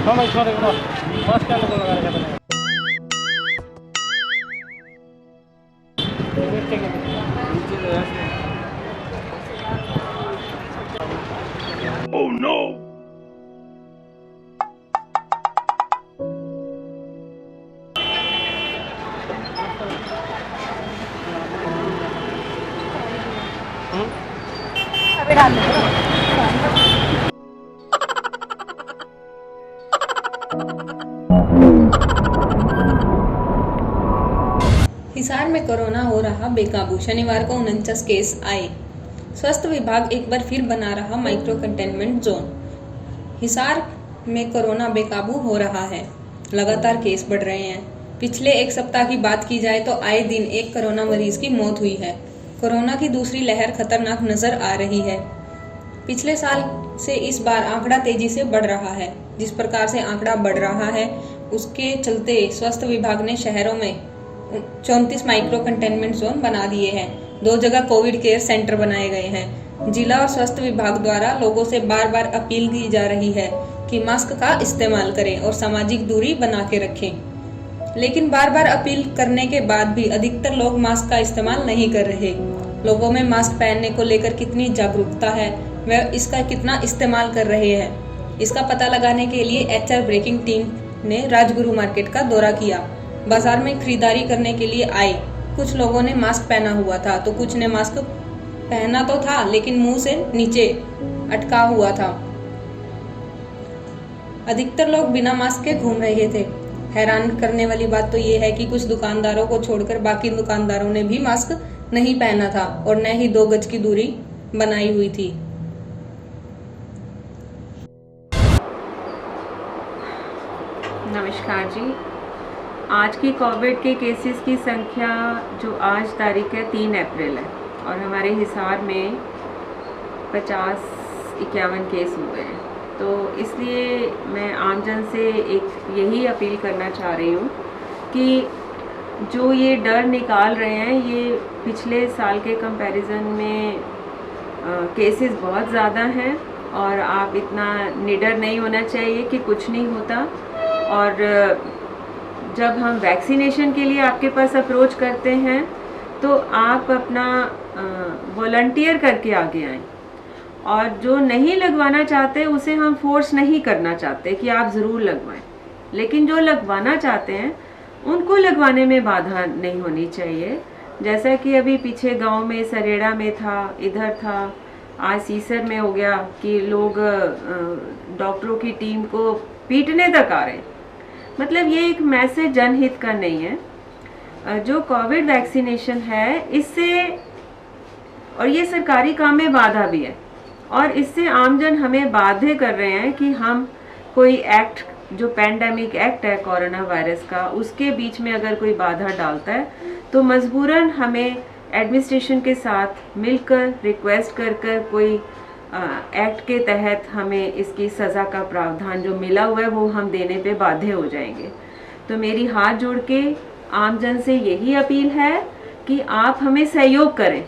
हाँ भाई छोड़ दो बस क्या लोग लगा रखे थे Oh no! अभी डाल दो हिसार में कोरोना हो रहा बेकाबू, शनिवार को 49 केस आए। स्वास्थ्य विभाग एक बार फिर बना रहा माइक्रो कंटेनमेंट जोन। हिसार में कोरोना बेकाबू हो रहा है, लगातार केस बढ़ रहे हैं। पिछले एक सप्ताह की बात की जाए तो आए दिन एक कोरोना मरीज की मौत हुई है। कोरोना की दूसरी लहर खतरनाक नजर आ रही है। पिछले साल से इस बार आंकड़ा तेजी से बढ़ रहा है। जिस प्रकार से आंकड़ा बढ़ रहा है उसके चलते स्वास्थ्य विभाग ने शहरों में 34 माइक्रो कंटेनमेंट जोन बना दिए हैं। 2 जगह कोविड केयर सेंटर बनाए गए हैं। जिला और स्वास्थ्य विभाग द्वारा लोगों से बार बार अपील की जा रही है कि मास्क का इस्तेमाल करें और सामाजिक दूरी बना के रखें। लेकिन बार बार अपील करने के बाद भी अधिकतर लोग मास्क का इस्तेमाल नहीं कर रहे। लोगों में मास्क पहनने को लेकर कितनी जागरूकता है, वह इसका कितना इस्तेमाल कर रहे हैं, इसका पता लगाने के लिए HR ब्रेकिंग टीम ने राजगुरु मार्केट का दौरा किया। बाजार में खरीदारी करने के लिए आए। कुछ लोगों ने मास्क पहना हुआ था तो कुछ ने मास्क पहना तो था लेकिन मुंह से नीचे अटका हुआ था। अधिकतर लोग बिना मास्क के घूम रहे थे। हैरान करने वाली बात तो ये है कि कुछ दुकानदारों को छोड़कर बाकी दुकानदारों ने भी मास्क नहीं पहना था और न ही 2 गज की दूरी बनाई हुई थी। नमस्कार जी। आज की कोविड के केसेस की संख्या जो आज तारीख है 3 अप्रैल है और हमारे हिसार में 50-51 केस हुए हैं। तो इसलिए मैं आमजन से एक यही अपील करना चाह रही हूँ कि जो ये डर निकाल रहे हैं, ये पिछले साल के कंपैरिजन में केसेस बहुत ज़्यादा हैं और आप इतना निडर नहीं होना चाहिए कि कुछ नहीं होता। और जब हम वैक्सीनेशन के लिए आपके पास अप्रोच करते हैं तो आप अपना वॉलंटियर करके आगे आएं और जो नहीं लगवाना चाहते उसे हम फोर्स नहीं करना चाहते कि आप ज़रूर लगवाएं, लेकिन जो लगवाना चाहते हैं उनको लगवाने में बाधा नहीं होनी चाहिए। जैसा कि अभी पीछे गांव में सरेड़ा में था, इधर था, आज सीसर में हो गया कि लोग डॉक्टरों की टीम को पीटने तक आ रहे हैं। मतलब ये एक मैसेज जनहित का नहीं है। जो कोविड वैक्सीनेशन है इससे, और ये सरकारी काम में बाधा भी है और इससे आमजन हमें बाध्य कर रहे हैं कि हम कोई एक्ट, जो पैंडेमिक एक्ट है कोरोना वायरस का, उसके बीच में अगर कोई बाधा डालता है तो मजबूरन हमें एडमिनिस्ट्रेशन के साथ मिलकर रिक्वेस्ट कर कर कोई एक्ट के तहत हमें इसकी सज़ा का प्रावधान जो मिला हुआ है वो हम देने पे बाध्य हो जाएंगे। तो मेरी हाथ जोड़ के आमजन से यही अपील है कि आप हमें सहयोग करें,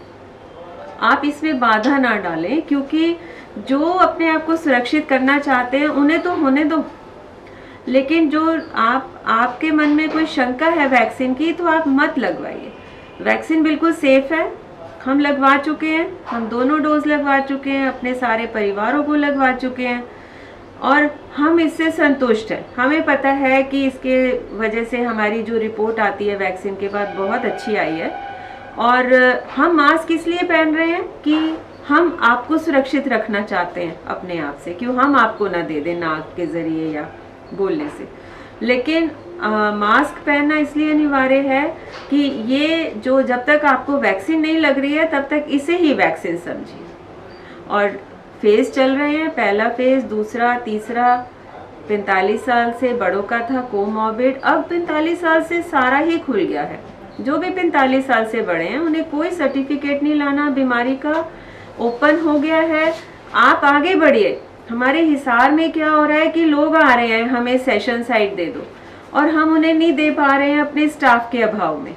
आप इसमें बाधा ना डालें, क्योंकि जो अपने आप को सुरक्षित करना चाहते हैं उन्हें तो होने दो, लेकिन जो आपके मन में कोई शंका है वैक्सीन की तो आप मत लगवाइए। वैक्सीन बिल्कुल सेफ है, हम लगवा चुके हैं, हम दोनों डोज लगवा चुके हैं, अपने सारे परिवारों को लगवा चुके हैं और हम इससे संतुष्ट हैं। हमें पता है कि इसके वजह से हमारी जो रिपोर्ट आती है वैक्सीन के बाद बहुत अच्छी आई है। और हम मास्क इसलिए पहन रहे हैं कि हम आपको सुरक्षित रखना चाहते हैं अपने आप से, क्यों हम आपको ना दे दें नाक के ज़रिए या बोलने से। लेकिन मास्क पहनना इसलिए अनिवार्य है कि ये जो जब तक आपको वैक्सीन नहीं लग रही है तब तक इसे ही वैक्सीन समझिए। और फेज़ चल रहे हैं, पहला फेज़, दूसरा, तीसरा। 45 साल से बड़ों का था कोमॉर्बिड, अब 45 साल से सारा ही खुल गया है। जो भी 45 साल से बड़े हैं उन्हें कोई सर्टिफिकेट नहीं लाना, बीमारी का ओपन हो गया है, आप आगे बढ़िए। हमारे हिसार में क्या हो रहा है कि लोग आ रहे हैं हमें सेशन साइट दे दो और हम उन्हें नहीं दे पा रहे हैं अपने स्टाफ के अभाव में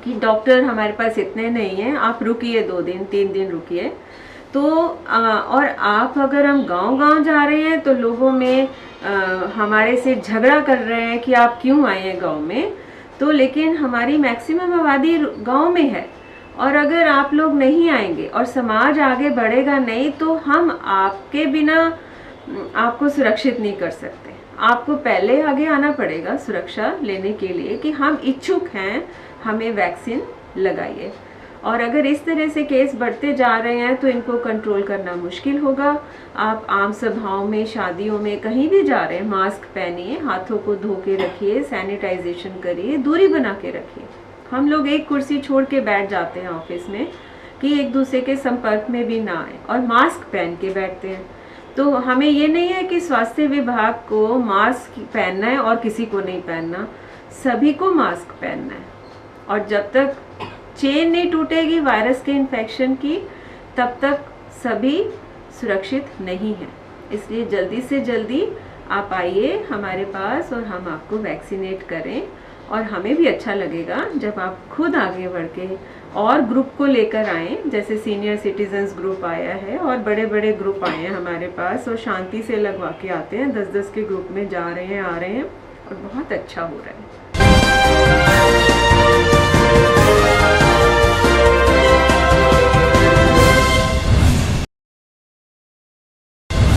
कि डॉक्टर हमारे पास इतने नहीं हैं, आप रुकिए 2 दिन 3 दिन रुकिए। तो और आप अगर हम गांव-गांव जा रहे हैं तो लोगों में हमारे से झगड़ा कर रहे हैं कि आप क्यों आए हैं गांव में, तो लेकिन हमारी मैक्सिमम आबादी गांव में है, और अगर आप लोग नहीं आएंगे और समाज आगे बढ़ेगा नहीं तो हम आपके बिना आपको सुरक्षित नहीं कर सकते। आपको पहले आगे आना पड़ेगा सुरक्षा लेने के लिए कि हम इच्छुक हैं, हमें वैक्सीन लगाइए। और अगर इस तरह से केस बढ़ते जा रहे हैं तो इनको कंट्रोल करना मुश्किल होगा। आप आम सभाओं में, शादियों में, कहीं भी जा रहे हैं, मास्क पहनिए, हाथों को धो के रखिए, सैनिटाइजेशन करिए, दूरी बना के रखिए। हम लोग एक कुर्सी छोड़ के बैठ जाते हैं ऑफिस में कि एक दूसरे के संपर्क में भी ना आए, और मास्क पहन के बैठते हैं। तो हमें ये नहीं है कि स्वास्थ्य विभाग को मास्क पहनना है और किसी को नहीं पहनना, सभी को मास्क पहनना है। और जब तक चेन नहीं टूटेगी वायरस के इन्फेक्शन की, तब तक सभी सुरक्षित नहीं हैं। इसलिए जल्दी से जल्दी आप आइए हमारे पास और हम आपको वैक्सीनेट करें, और हमें भी अच्छा लगेगा जब आप खुद आगे बढ़ के और ग्रुप को लेकर आएँ, जैसे सीनियर सिटीजन्स ग्रुप आया है और बड़े बड़े ग्रुप आए हैं हमारे पास, और शांति से लगवा के आते हैं, 10-10 के ग्रुप में जा रहे हैं, आ रहे हैं, और बहुत अच्छा हो रहा है।